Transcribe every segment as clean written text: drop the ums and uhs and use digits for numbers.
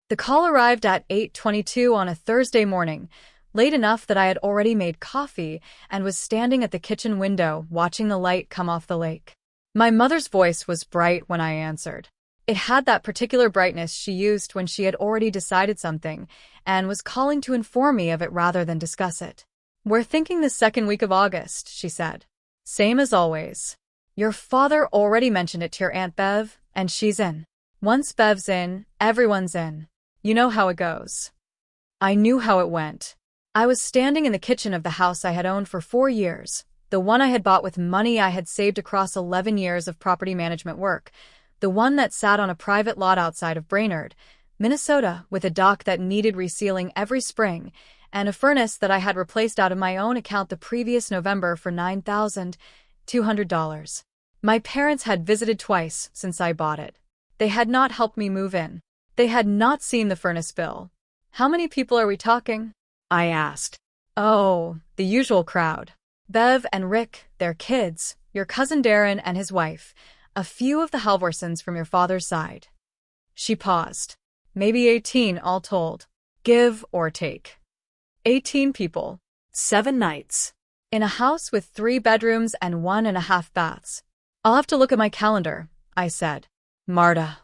The call arrived at 8:22 on a Thursday morning, late enough that I had already made coffee and was standing at the kitchen window watching the light come off the lake. My mother's voice was bright when I answered. It had that particular brightness she used when she had already decided something and was calling to inform me of it rather than discuss it. "We're thinking the second week of August," she said. "Same as always. Your father already mentioned it to your Aunt Bev, and she's in. Once Bev's in, everyone's in. You know how it goes." I knew how it went. I was standing in the kitchen of the house I had owned for 4 years, the one I had bought with money I had saved across 11 years of property management work, the one that sat on a private lot outside of Brainerd, Minnesota, with a dock that needed resealing every spring, and a furnace that I had replaced out of my own account the previous November for $9,200. My parents had visited twice since I bought it. They had not helped me move in. They had not seen the furnace bill. "How many people are we talking?" I asked. "Oh, the usual crowd. Bev and Rick, their kids, your cousin Darren and his wife, a few of the Halvorsons from your father's side." She paused. "Maybe 18 all told. Give or take." 18 people. 7 nights. In a house with 3 bedrooms and 1.5 baths. "I'll have to look at my calendar," I said. "Marta."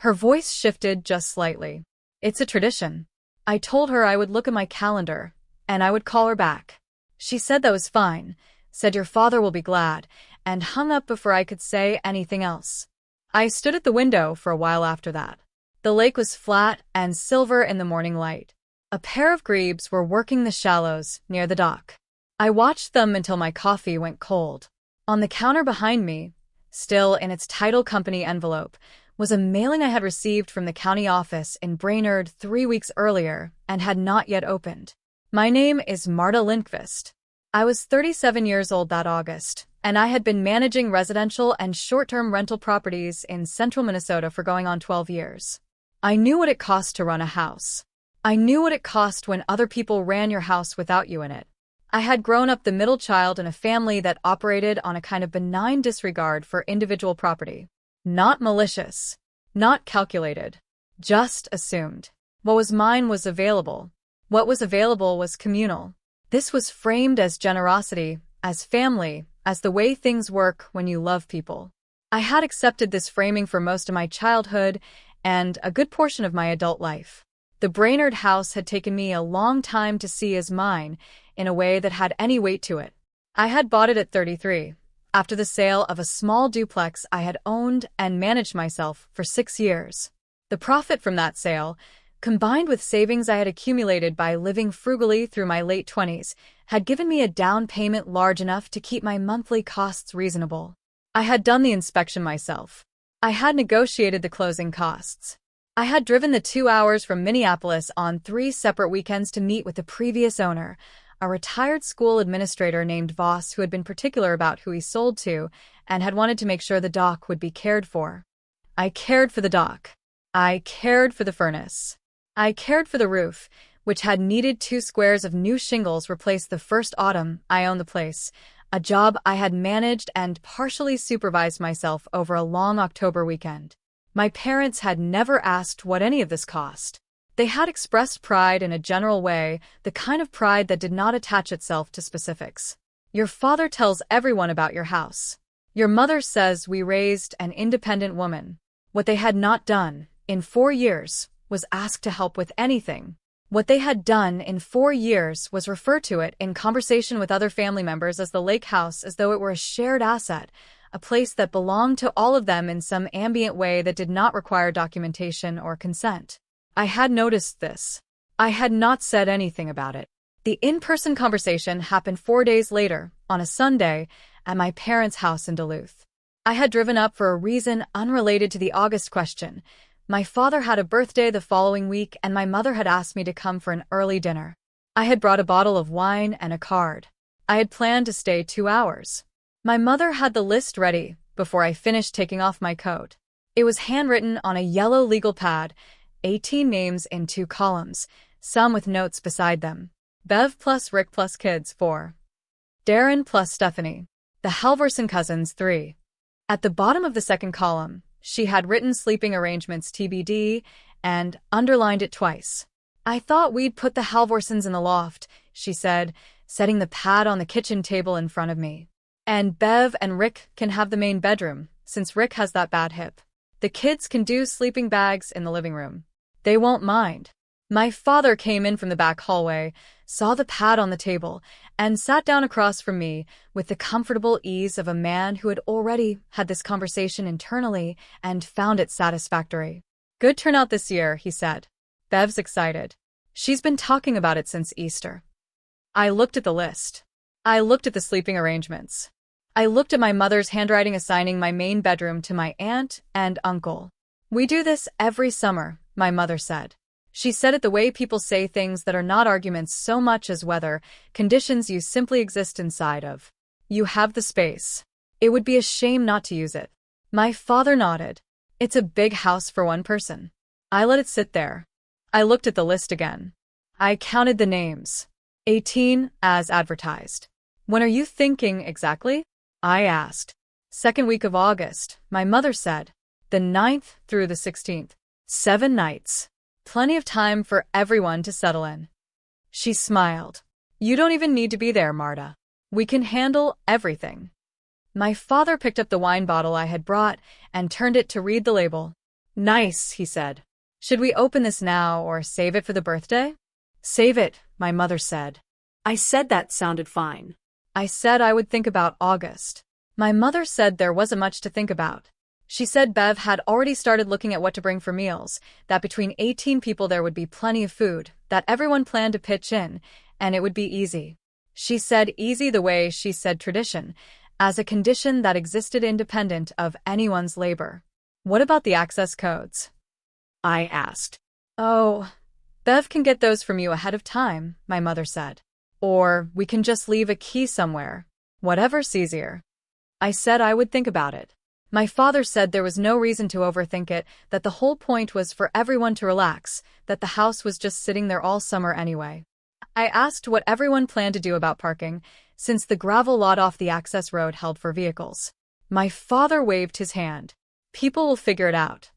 Her voice shifted just slightly. "It's a tradition." I told her I would look at my calendar, and I would call her back. She said that was fine, said your father will be glad, and hung up before I could say anything else. I stood at the window for a while after that. The lake was flat and silver in the morning light. A pair of grebes were working the shallows near the dock. I watched them until my coffee went cold. On the counter behind me, still in its title company envelope, was a mailing I had received from the county office in Brainerd 3 weeks earlier and had not yet opened. "My name is Marta Lindqvist. I was 37 years old that August, and I had been managing residential and short-term rental properties in central Minnesota for going on 12 years. I knew what it cost to run a house. I knew what it cost when other people ran your house without you in it. I had grown up the middle child in a family that operated on a kind of benign disregard for individual property. Not malicious, not calculated, just assumed. What was mine was available. What was available was communal. This was framed as generosity, as family, as the way things work when you love people. I had accepted this framing for most of my childhood and a good portion of my adult life. The Brainerd house had taken me a long time to see as mine in a way that had any weight to it. I had bought it at 33. After the sale of a small duplex I had owned and managed myself for 6 years. The profit from that sale, combined with savings I had accumulated by living frugally through my late 20s, had given me a down payment large enough to keep my monthly costs reasonable. I had done the inspection myself. I had negotiated the closing costs. I had driven the 2 hours from Minneapolis on 3 separate weekends to meet with the previous owner, a retired school administrator named Voss who had been particular about who he sold to and had wanted to make sure the dock would be cared for. I cared for the dock. I cared for the furnace. I cared for the roof, which had needed 2 squares of new shingles replaced the first autumn I owned the place, a job I had managed and partially supervised myself over a long October weekend. My parents had never asked what any of this cost. They had expressed pride in a general way, the kind of pride that did not attach itself to specifics. "Your father tells everyone about your house. Your mother says we raised an independent woman." What they had not done, in 4 years, was ask to help with anything. What they had done in 4 years was refer to it in conversation with other family members as the lake house as though it were a shared asset, a place that belonged to all of them in some ambient way that did not require documentation or consent. I had noticed this. I had not said anything about it. The in-person conversation happened 4 days later, on a Sunday, at my parents' house in Duluth. I had driven up for a reason unrelated to the August question. My father had a birthday the following week, and my mother had asked me to come for an early dinner. I had brought a bottle of wine and a card. I had planned to stay 2 hours. My mother had the list ready before I finished taking off my coat. It was handwritten on a yellow legal pad, 18 names in 2 columns, some with notes beside them. Bev plus Rick plus kids 4. Darren plus Stephanie. The Halvorson cousins 3. At the bottom of the second column, she had written sleeping arrangements TBD and underlined it twice. "I thought we'd put the Halvorsons in the loft," she said, setting the pad on the kitchen table in front of me. "And Bev and Rick can have the main bedroom, since Rick has that bad hip. The kids can do sleeping bags in the living room. They won't mind." My father came in from the back hallway, saw the pad on the table, and sat down across from me with the comfortable ease of a man who had already had this conversation internally and found it satisfactory. "Good turnout this year," he said. "Bev's excited. She's been talking about it since Easter." I looked at the list. I looked at the sleeping arrangements. I looked at my mother's handwriting assigning my main bedroom to my aunt and uncle. "We do this every summer," my mother said. She said it the way people say things that are not arguments so much as weather, conditions you simply exist inside of. You have the space. It would be a shame not to use it. My father nodded. "It's a big house for one person." I let it sit there. I looked at the list again. I counted the names. 18, as advertised. "When are you thinking exactly?" I asked. "Second week of August," my mother said. "The 9th through the 16th. 7 nights. Plenty of time for everyone to settle in." She smiled. "You don't even need to be there, Marta. We can handle everything." My father picked up the wine bottle I had brought and turned it to read the label. "Nice," he said. "Should we open this now or save it for the birthday?" "Save it," my mother said. I said that sounded fine. I said I would think about August. My mother said there wasn't much to think about. She said Bev had already started looking at what to bring for meals, that between 18 people there would be plenty of food, that everyone planned to pitch in, and it would be easy. She said easy the way she said tradition, as a condition that existed independent of anyone's labor. "What about the access codes?" I asked. "Oh, Bev can get those from you ahead of time," my mother said. "Or we can just leave a key somewhere. Whatever's easier." I said I would think about it. My father said there was no reason to overthink it, that the whole point was for everyone to relax, that the house was just sitting there all summer anyway. I asked what everyone planned to do about parking, since the gravel lot off the access road held for vehicles. My father waved his hand. "People will figure it out."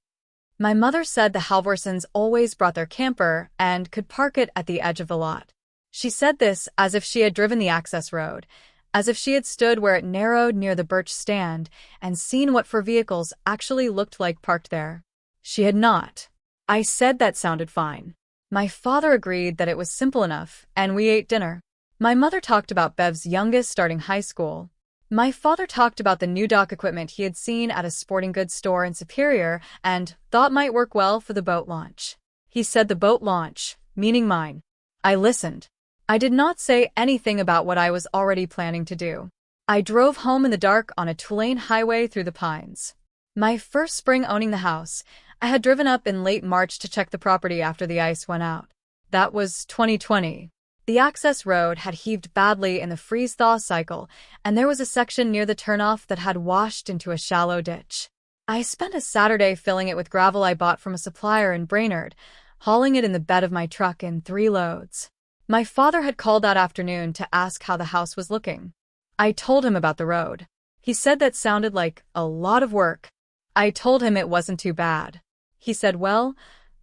My mother said the Halvorsons always brought their camper and could park it at the edge of the lot. She said this as if she had driven the access road, as if she had stood where it narrowed near the birch stand and seen what for vehicles actually looked like parked there. She had not. I said that sounded fine. My father agreed that it was simple enough, and we ate dinner. My mother talked about Bev's youngest starting high school. My father talked about the new dock equipment he had seen at a sporting goods store in Superior and thought might work well for the boat launch. He said the boat launch, meaning mine. I listened. I did not say anything about what I was already planning to do. I drove home in the dark on a two-lane highway through the pines. My first spring owning the house, I had driven up in late March to check the property after the ice went out. That was 2020. The access road had heaved badly in the freeze-thaw cycle, and there was a section near the turnoff that had washed into a shallow ditch. I spent a Saturday filling it with gravel I bought from a supplier in Brainerd, hauling it in the bed of my truck in 3 loads. My father had called that afternoon to ask how the house was looking. I told him about the road. He said that sounded like a lot of work. I told him it wasn't too bad. He said, "Well,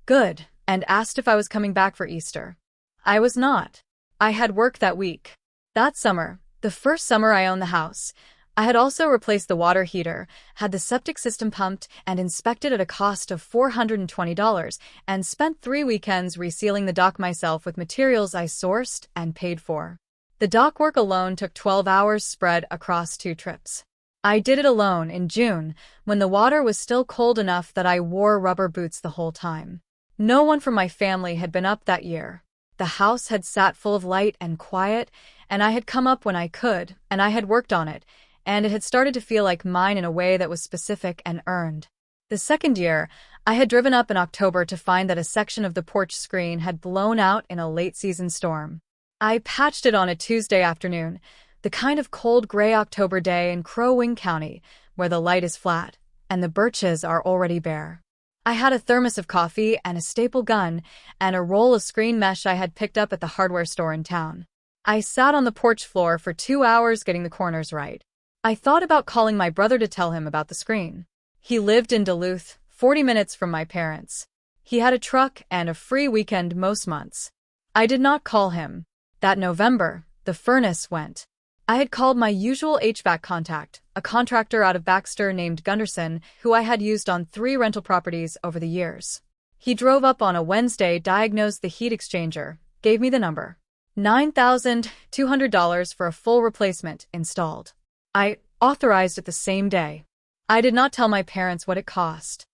good," and asked if I was coming back for Easter. I was not. I had work that week. That summer, the first summer I owned the house, I had also replaced the water heater, had the septic system pumped and inspected at a cost of $420, and spent 3 weekends resealing the dock myself with materials I sourced and paid for. The dock work alone took 12 hours spread across 2 trips. I did it alone in June, when the water was still cold enough that I wore rubber boots the whole time. No one from my family had been up that year. The house had sat full of light and quiet, and I had come up when I could, and I had worked on it, and it had started to feel like mine in a way that was specific and earned. The second year, I had driven up in October to find that a section of the porch screen had blown out in a late-season storm. I patched it on a Tuesday afternoon, the kind of cold gray October day in Crow Wing County, where the light is flat, and the birches are already bare. I had a thermos of coffee and a staple gun, and a roll of screen mesh I had picked up at the hardware store in town. I sat on the porch floor for 2 hours getting the corners right. I thought about calling my brother to tell him about the screen. He lived in Duluth, 40 minutes from my parents. He had a truck and a free weekend most months. I did not call him. That November, the furnace went. I had called my usual HVAC contact, a contractor out of Baxter named Gunderson, who I had used on 3 rental properties over the years. He drove up on a Wednesday, diagnosed the heat exchanger, gave me the number. $9,200 for a full replacement installed. I authorized it the same day. I did not tell my parents what it cost.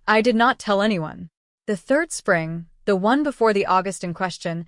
I did not tell anyone. The third spring, the one before the August in question,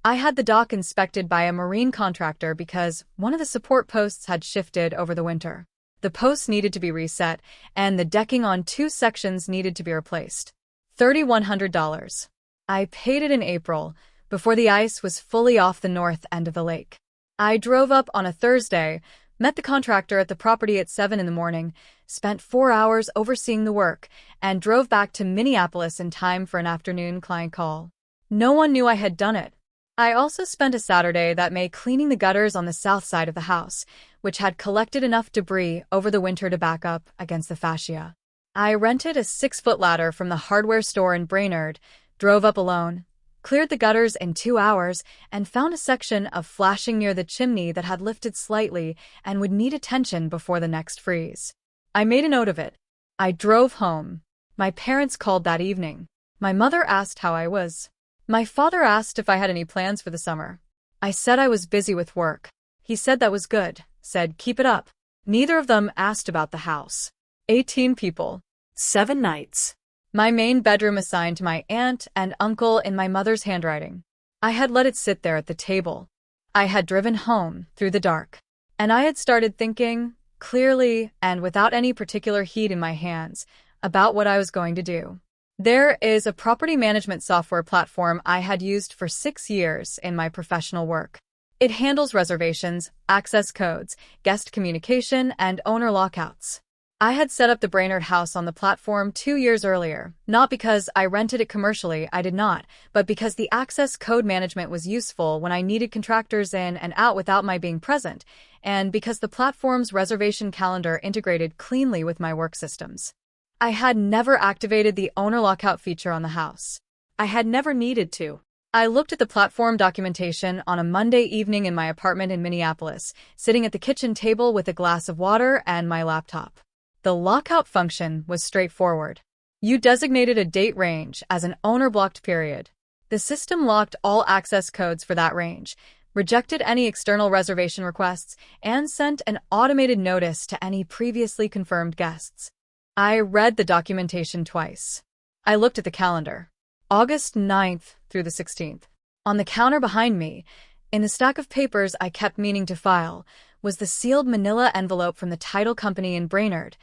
I had the dock inspected by a marine contractor because one of the support posts had shifted over the winter. The posts needed to be reset, and the decking on 2 sections needed to be replaced. $3,100. I paid it in April, before the ice was fully off the north end of the lake. I drove up on a Thursday, met the contractor at the property at 7 in the morning, spent 4 hours overseeing the work, and drove back to Minneapolis in time for an afternoon client call. No one knew I had done it. I also spent a Saturday that May cleaning the gutters on the south side of the house, which had collected enough debris over the winter to back up against the fascia. I rented a 6-foot ladder from the hardware store in Brainerd, drove up alone, cleared the gutters in 2 hours, and found a section of flashing near the chimney that had lifted slightly and would need attention before the next freeze. I made a note of it. I drove home. My parents called that evening. My mother asked how I was. My father asked if I had any plans for the summer. I said I was busy with work. He said that was good, said keep it up. Neither of them asked about the house. 18 people. 7 nights. My main bedroom assigned to my aunt and uncle in my mother's handwriting. I had let it sit there at the table. I had driven home through the dark. And I had started thinking, clearly and without any particular heat in my hands, about what I was going to do. There is a property management software platform I had used for 6 years in my professional work. It handles reservations, access codes, guest communication, and owner lockouts. I had set up the Brainerd house on the platform 2 years earlier, not because I rented it commercially, I did not, but because the access code management was useful when I needed contractors in and out without my being present, and because the platform's reservation calendar integrated cleanly with my work systems. I had never activated the owner lockout feature on the house. I had never needed to. I looked at the platform documentation on a Monday evening in my apartment in Minneapolis, sitting at the kitchen table with a glass of water and my laptop. The lockout function was straightforward. You designated a date range as an owner-blocked period. The system locked all access codes for that range, rejected any external reservation requests, and sent an automated notice to any previously confirmed guests. I read the documentation twice. I looked at the calendar. August 9th through the 16th. On the counter behind me, in the stack of papers I kept meaning to file, was the sealed manila envelope from the title company in Brainerd,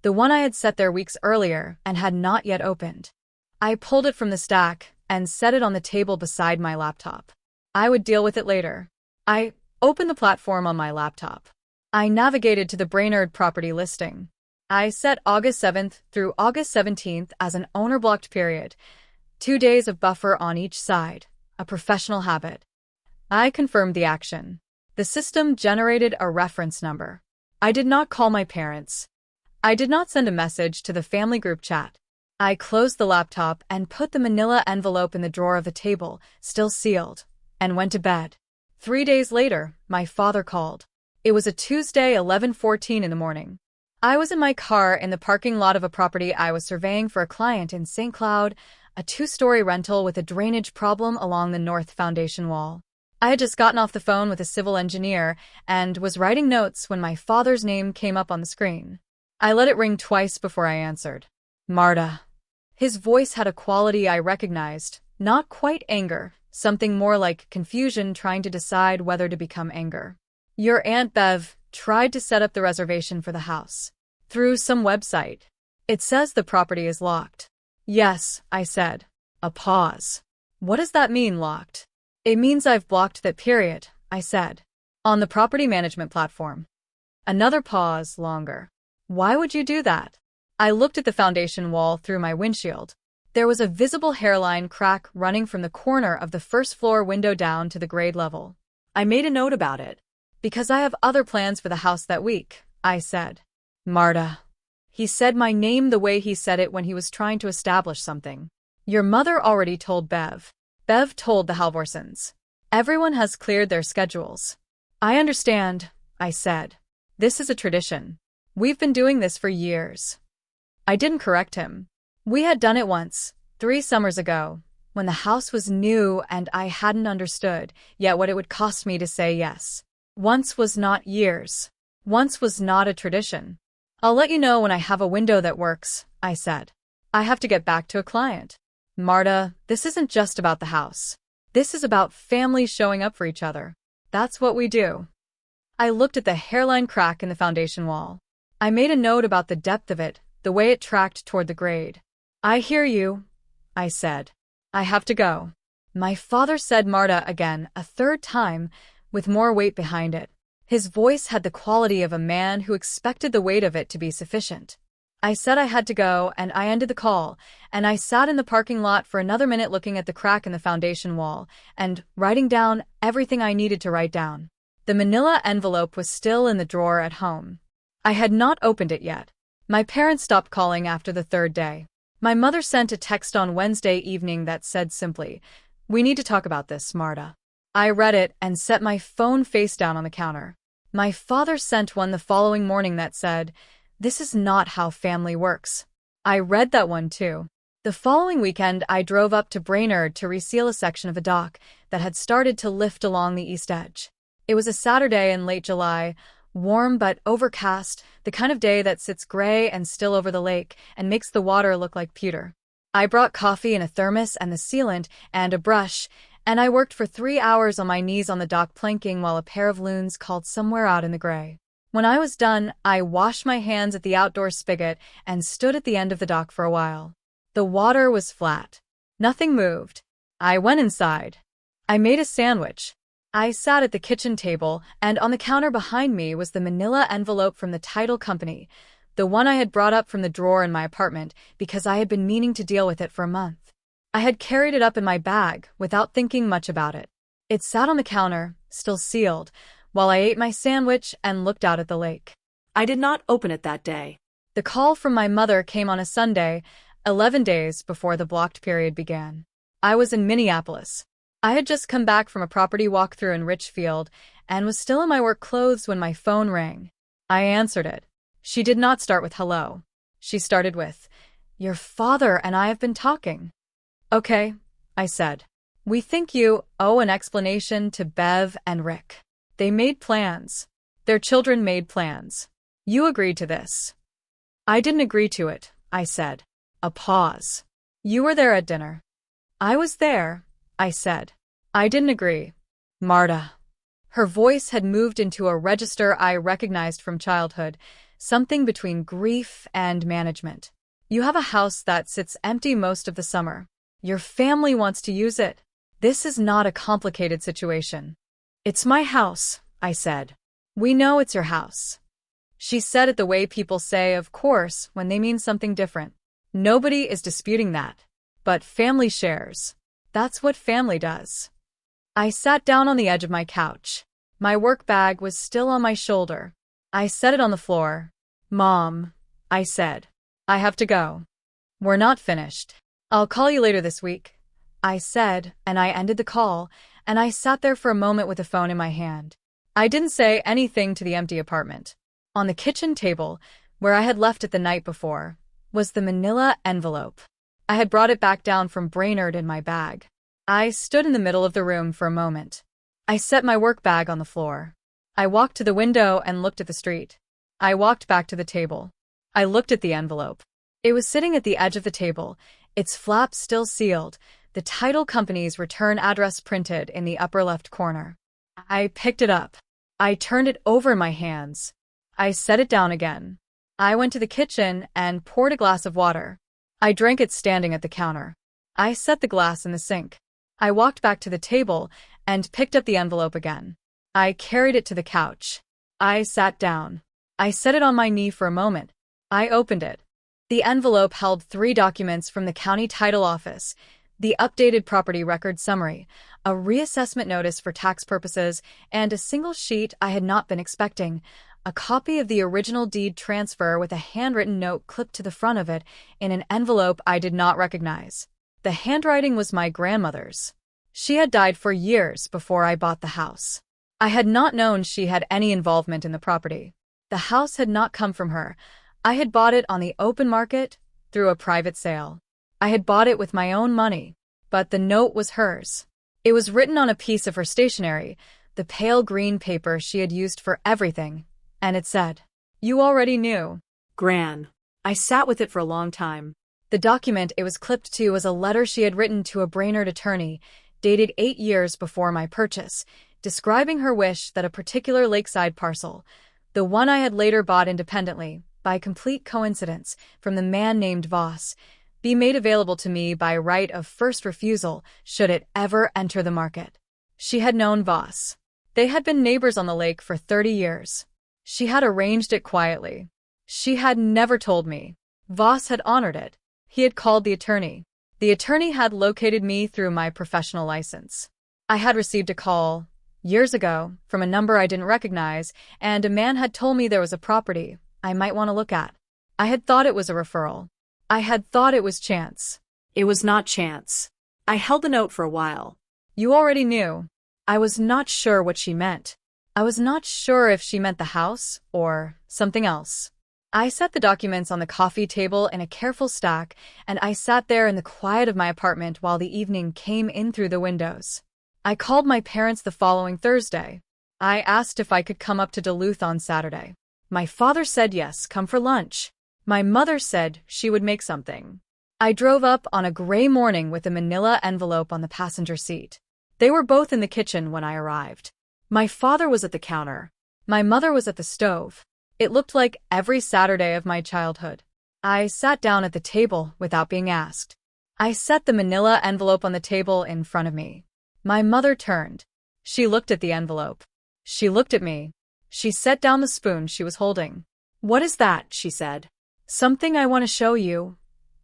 the one I had set there weeks earlier and had not yet opened. I pulled it from the stack and set it on the table beside my laptop. I would deal with it later. I opened the platform on my laptop. I navigated to the Brainerd property listing. I set August 7th through August 17th as an owner-blocked period, 2 days of buffer on each side, a professional habit. I confirmed the action. The system generated a reference number. I did not call my parents. I did not send a message to the family group chat. I closed the laptop and put the manila envelope in the drawer of the table, still sealed, and went to bed. 3 days later, my father called. It was a Tuesday, 11:14 in the morning. I was in my car in the parking lot of a property I was surveying for a client in St. Cloud, a 2-story rental with a drainage problem along the north foundation wall. I had just gotten off the phone with a civil engineer and was writing notes when my father's name came up on the screen. I let it ring twice before I answered. Marta. His voice had a quality I recognized, not quite anger, something more like confusion trying to decide whether to become anger. Your Aunt Bev tried to set up the reservation for the house. Through some website. It says the property is locked. Yes, I said. A pause. What does that mean, locked? It means I've blocked that period, I said. On the property management platform. Another pause, longer. Why would you do that? I looked at the foundation wall through my windshield. There was a visible hairline crack running from the corner of the first floor window down to the grade level. I made a note about it. Because I have other plans for the house that week, I said. Marta. He said my name the way he said it when he was trying to establish something. Your mother already told Bev. Bev told the Halvorsons. Everyone has cleared their schedules. I understand, I said. This is a tradition. We've been doing this for years. I didn't correct him. We had done it once, 3 summers ago, when the house was new and I hadn't understood yet what it would cost me to say yes. Once was not years. Once was not a tradition. I'll let you know when I have a window that works, I said. I have to get back to a client. Marta, this isn't just about the house. This is about families showing up for each other. That's what we do. I looked at the hairline crack in the foundation wall. I made a note about the depth of it, the way it tracked toward the grade. I hear you, I said. I have to go. My father said Marta again, a third time, with more weight behind it. His voice had the quality of a man who expected the weight of it to be sufficient. I said I had to go, and I ended the call, and I sat in the parking lot for another minute looking at the crack in the foundation wall, and writing down everything I needed to write down. The manila envelope was still in the drawer at home. I had not opened it yet. My parents stopped calling after the 3rd day. My mother sent a text on Wednesday evening that said simply, "We need to talk about this, Marta." I read it and set my phone face down on the counter. My father sent one the following morning that said, "This is not how family works." I read that one too. The following weekend, I drove up to Brainerd to reseal a section of a dock that had started to lift along the east edge. It was a Saturday in late July, warm but overcast, the kind of day that sits gray and still over the lake and makes the water look like pewter. I brought coffee in a thermos and the sealant and a brush, and I worked for 3 hours on my knees on the dock planking while a pair of loons called somewhere out in the gray. When I was done, I washed my hands at the outdoor spigot and stood at the end of the dock for a while. The water was flat. Nothing moved. I went inside. I made a sandwich. I sat at the kitchen table, and on the counter behind me was the manila envelope from the title company, the one I had brought up from the drawer in my apartment because I had been meaning to deal with it for a month. I had carried it up in my bag without thinking much about it. It sat on the counter, still sealed, while I ate my sandwich and looked out at the lake. I did not open it that day. The call from my mother came on a Sunday, 11 days before the blocked period began. I was in Minneapolis. I had just come back from a property walkthrough in Richfield and was still in my work clothes when my phone rang. I answered it. She did not start with hello. She started with, "Your father and I have been talking." "Okay," I said. "We think you owe an explanation to Bev and Rick. They made plans. Their children made plans. You agreed to this." "I didn't agree to it," I said. A pause. "You were there at dinner." "I was there," I said. "I didn't agree." "Marta." Her voice had moved into a register I recognized from childhood, something between grief and management. "You have a house that sits empty most of the summer. Your family wants to use it. This is not a complicated situation." "It's my house," I said. "We know it's your house." She said it the way people say, of course, when they mean something different. Nobody is disputing that. But family shares. That's what family does. I sat down on the edge of my couch. My work bag was still on my shoulder. I set it on the floor. "Mom," I said, "I have to go. We're not finished. I'll call you later this week," I said, and I ended the call, and I sat there for a moment with the phone in my hand. I didn't say anything to the empty apartment. On the kitchen table, where I had left it the night before, was the manila envelope. I had brought it back down from Brainerd in my bag. I stood in the middle of the room for a moment. I set my work bag on the floor. I walked to the window and looked at the street. I walked back to the table. I looked at the envelope. It was sitting at the edge of the table, its flap still sealed, the title company's return address printed in the upper left corner. I picked it up. I turned it over in my hands. I set it down again. I went to the kitchen and poured a glass of water. I drank it standing at the counter. I set the glass in the sink. I walked back to the table and picked up the envelope again. I carried it to the couch. I sat down. I set it on my knee for a moment. I opened it. The envelope held 3 documents from the county title office: the updated property record summary, a reassessment notice for tax purposes, and a single sheet I had not been expecting, a copy of the original deed transfer with a handwritten note clipped to the front of it in an envelope I did not recognize. The handwriting was my grandmother's. She had died for years before I bought the house. I had not known she had any involvement in the property. The house had not come from her. I had bought it on the open market, through a private sale. I had bought it with my own money, but the note was hers. It was written on a piece of her stationery, the pale green paper she had used for everything, and it said, "You already knew." Gran. I sat with it for a long time. The document it was clipped to was a letter she had written to a Brainerd attorney, dated 8 years before my purchase, describing her wish that a particular lakeside parcel, the one I had later bought independently, by complete coincidence, from the man named Voss, be made available to me by right of first refusal should it ever enter the market. She had known Voss. They had been neighbors on the lake for 30 years. She had arranged it quietly. She had never told me. Voss had honored it. He had called the attorney. The attorney had located me through my professional license. I had received a call, years ago, from a number I didn't recognize, and a man had told me there was a property I might want to look at. I had thought it was a referral. I had thought it was chance. It was not chance. I held the note for a while. You already knew. I was not sure what she meant. I was not sure if she meant the house or something else. I set the documents on the coffee table in a careful stack, and I sat there in the quiet of my apartment while the evening came in through the windows. I called my parents the following Thursday. I asked if I could come up to Duluth on Saturday. My father said yes, come for lunch. My mother said she would make something. I drove up on a gray morning with a manila envelope on the passenger seat. They were both in the kitchen when I arrived. My father was at the counter. My mother was at the stove. It looked like every Saturday of my childhood. I sat down at the table without being asked. I set the manila envelope on the table in front of me. My mother turned. She looked at the envelope. She looked at me. She set down the spoon she was holding. "What is that?" she said. "Something I want to show you,"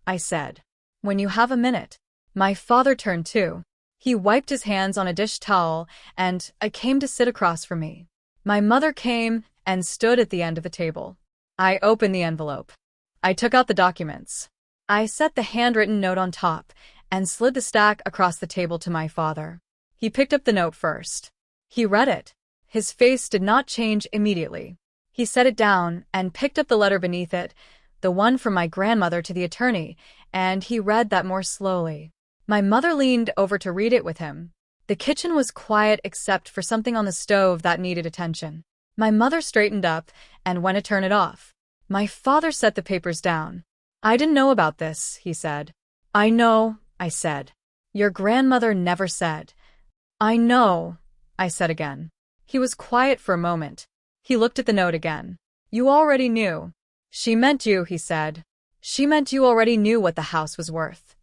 I said. "When you have a minute." My father turned too. He wiped his hands on a dish towel, and I came to sit across from me. My mother came and stood at the end of the table. I opened the envelope. I took out the documents. I set the handwritten note on top and slid the stack across the table to my father. He picked up the note first. He read it. His face did not change immediately. He set it down and picked up the letter beneath it, the one from my grandmother to the attorney, and he read that more slowly. My mother leaned over to read it with him. The kitchen was quiet except for something on the stove that needed attention. My mother straightened up and went to turn it off. My father set the papers down. "I didn't know about this," he said. "I know," I said. "Your grandmother never said." "I know," I said again. He was quiet for a moment. He looked at the note again. "You already knew." "She meant you," he said. "She meant you already knew what the house was worth."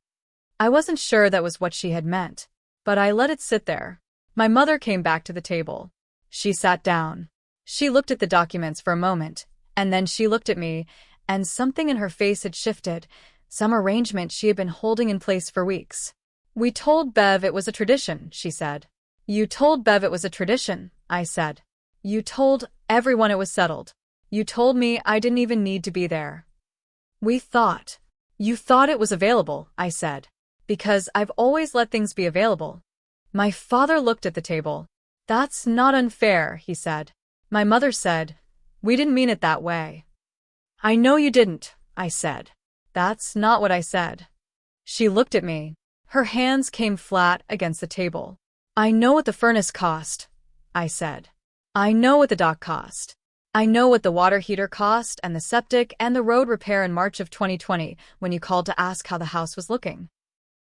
I wasn't sure that was what she had meant, but I let it sit there. My mother came back to the table. She sat down. She looked at the documents for a moment, and then she looked at me, and something in her face had shifted, some arrangement she had been holding in place for weeks. "We told Bev it was a tradition," she said. "You told Bev it was a tradition," I said. "You told everyone it was settled. You told me I didn't even need to be there." "We thought." "You thought it was available," I said. "Because I've always let things be available." My father looked at the table. "That's not unfair," he said. My mother said, "We didn't mean it that way." "I know you didn't," I said. "That's not what I said." She looked at me. Her hands came flat against the table. "I know what the furnace cost," I said. "I know what the dock cost. I know what the water heater cost and the septic and the road repair in March of 2020 when you called to ask how the house was looking."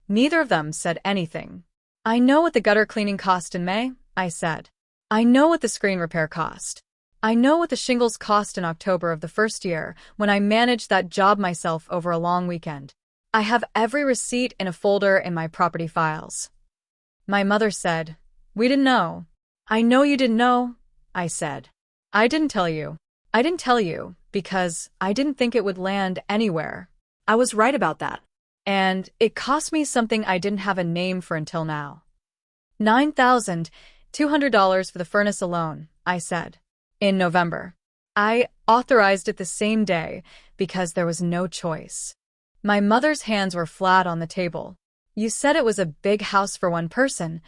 Neither of them said anything. "I know what the gutter cleaning cost in May," I said. "I know what the screen repair cost. I know what the shingles cost in October of the first year when I managed that job myself over a long weekend. I have every receipt in a folder in my property files." My mother said, "We didn't know." "I know you didn't know," I said. "I didn't tell you. I didn't tell you because I didn't think it would land anywhere." I was right about that. And it cost me something I didn't have a name for until now. $9,200 for the furnace alone, I said. In November. I authorized it the same day because there was no choice. My mother's hands were flat on the table. You said it was a big house for one person,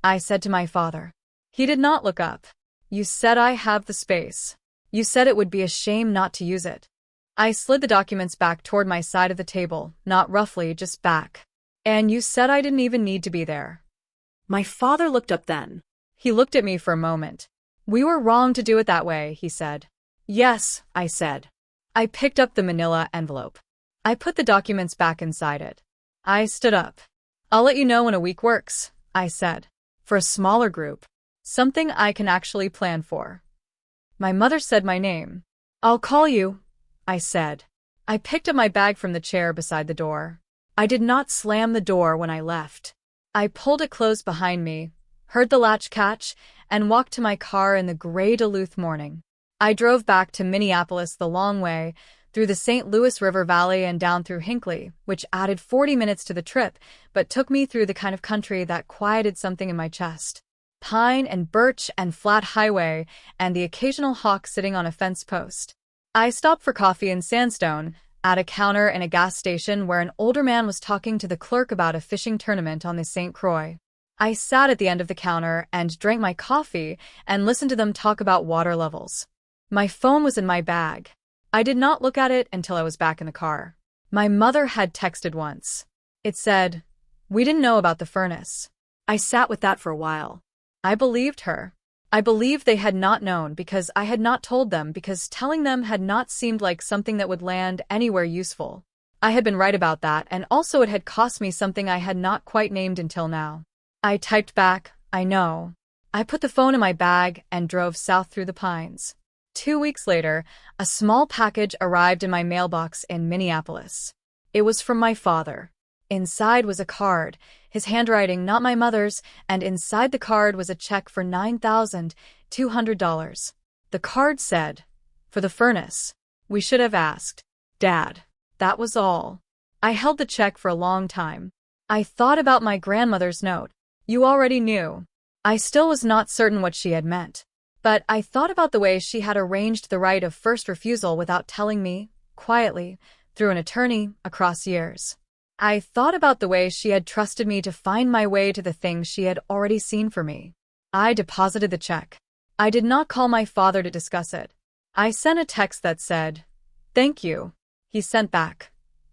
I said to my father. He did not look up. You said I have the space. You said it would be a shame not to use it. I slid the documents back toward my side of the table, not roughly, just back. And you said I didn't even need to be there. My father looked up then. He looked at me for a moment. We were wrong to do it that way, he said. Yes, I said. I picked up the manila envelope. I put the documents back inside it. I stood up. I'll let you know when a week works, I said. For a smaller group. Something I can actually plan for. My mother said my name. I'll call you, I said. I picked up my bag from the chair beside the door. I did not slam the door when I left. I pulled it closed behind me, heard the latch catch, and walked to my car in the gray Duluth morning. I drove back to Minneapolis the long way, through the St. Louis River Valley and down through Hinckley, which added 40 minutes to the trip, but took me through the kind of country that quieted something in my chest. Pine and birch and flat highway, and the occasional hawk sitting on a fence post. I stopped for coffee in Sandstone, at a counter in a gas station where an older man was talking to the clerk about a fishing tournament on the St. Croix. I sat at the end of the counter and drank my coffee and listened to them talk about water levels. My phone was in my bag. I did not look at it until I was back in the car. My mother had texted once. It said, "We didn't know about the furnace." I sat with that for a while. I believed her. I believed they had not known because I had not told them, because telling them had not seemed like something that would land anywhere useful. I had been right about that, and also it had cost me something I had not quite named until now. I typed back, "I know." I put the phone in my bag and drove south through the pines. 2 weeks later, a small package arrived in my mailbox in Minneapolis. It was from my father. Inside was a card, his handwriting, not my mother's, and inside the card was a check for $9,200. The card said, "For the furnace. We should have asked. Dad." That was all. I held the check for a long time. I thought about my grandmother's note. "You already knew." I still was not certain what she had meant. But I thought about the way she had arranged the right of first refusal without telling me, quietly, through an attorney, across years. I thought about the way she had trusted me to find my way to the things she had already seen for me. I deposited the check. I did not call my father to discuss it. I sent a text that said, "Thank you." He sent back,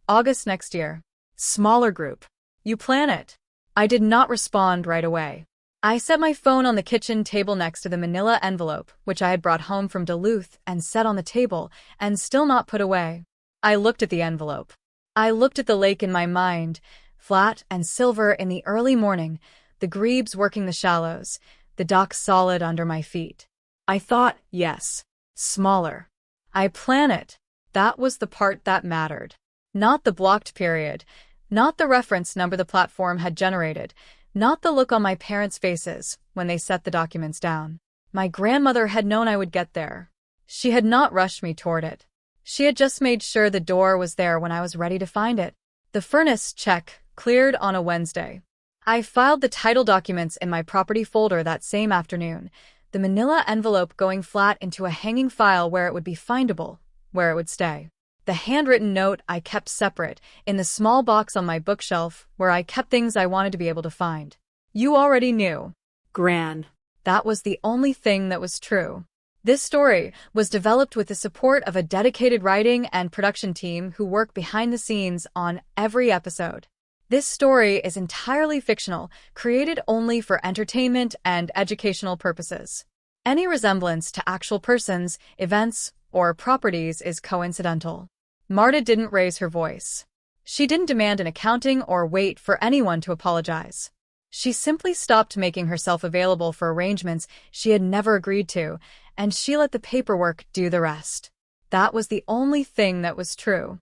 "August next year. Smaller group. You plan it." I did not respond right away. I set my phone on the kitchen table next to the manila envelope, which I had brought home from Duluth and set on the table, and still not put away. I looked at the envelope. I looked at the lake in my mind, flat and silver in the early morning, the grebes working the shallows, the dock solid under my feet. I thought, yes, smaller. I plan it. That was the part that mattered. Not the blocked period, not the reference number the platform had generated, not the look on my parents' faces when they set the documents down. My grandmother had known I would get there. She had not rushed me toward it. She had just made sure the door was there when I was ready to find it. The furnace check cleared on a Wednesday. I filed the title documents in my property folder that same afternoon, the manila envelope going flat into a hanging file where it would be findable, where it would stay. The handwritten note I kept separate, in the small box on my bookshelf where I kept things I wanted to be able to find. You already knew. Gran. That was the only thing that was true. This story was developed with the support of a dedicated writing and production team who work behind the scenes on every episode. This story is entirely fictional, created only for entertainment and educational purposes. Any resemblance to actual persons, events, or properties is coincidental. Marta didn't raise her voice. She didn't demand an accounting or wait for anyone to apologize. She simply stopped making herself available for arrangements she had never agreed to, and she let the paperwork do the rest. That was the only thing that was true.